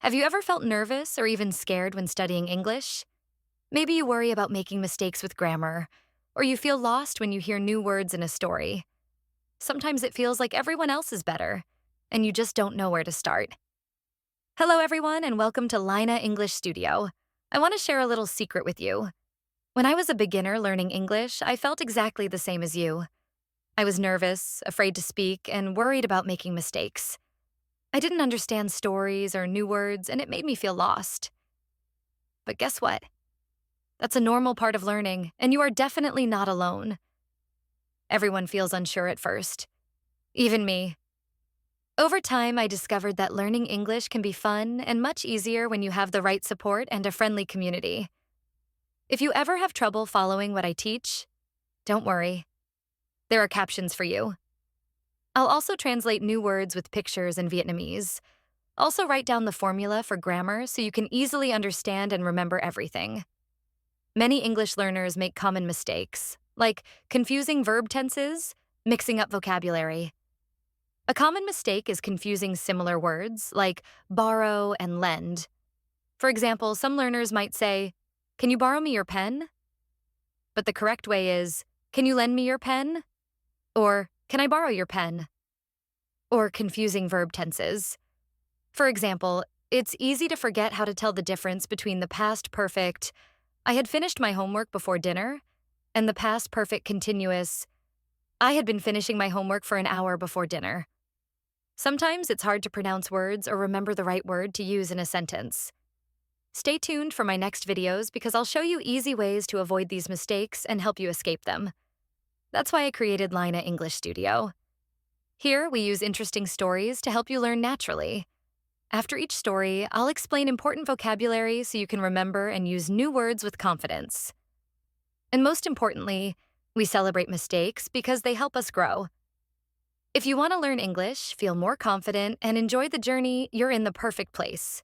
Have you ever felt nervous or even scared when studying English? Maybe you worry about making mistakes with grammar, or you feel lost when you hear new words in a story. Sometimes it feels like everyone else is better, and you just don't know where to start. Hello, everyone, and welcome to Lina English Studio. I want to share a little secret with you. When I was a beginner learning English, I felt exactly the same as you. I was nervous, afraid to speak, and worried about making mistakes. I didn't understand stories or new words, and it made me feel lost. But guess what? That's a normal part of learning, and you are definitely not alone. Everyone feels unsure at first, even me. Over time, I discovered that learning English can be fun and much easier when you have the right support and a friendly community. If you ever have trouble following what I teach, don't worry. There are captions for you. I'll also translate new words with pictures in Vietnamese. Also write down the formula for grammar so you can easily understand and remember everything. Many English learners make common mistakes, like confusing verb tenses, mixing up vocabulary. A common mistake is confusing similar words, like borrow and lend. For example, some learners might say, "Can you borrow me your pen?" But the correct way is, "Can you lend me your pen?" Or, "Can I borrow your pen?" Or confusing verb tenses. For example, it's easy to forget how to tell the difference between the past perfect, "I had finished my homework before dinner," and the past perfect continuous, "I had been finishing my homework for an hour before dinner." Sometimes it's hard to pronounce words or remember the right word to use in a sentence. Stay tuned for my next videos because I'll show you easy ways to avoid these mistakes and help you escape them. That's why I created Lina English Studio. Here, we use interesting stories to help you learn naturally. After each story, I'll explain important vocabulary so you can remember and use new words with confidence. And most importantly, we celebrate mistakes because they help us grow. If you want to learn English, feel more confident, and enjoy the journey, you're in the perfect place.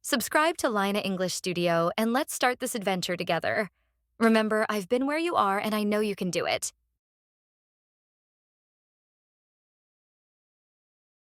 Subscribe to Lina English Studio and let's start this adventure together. Remember, I've been where you are and I know you can do it.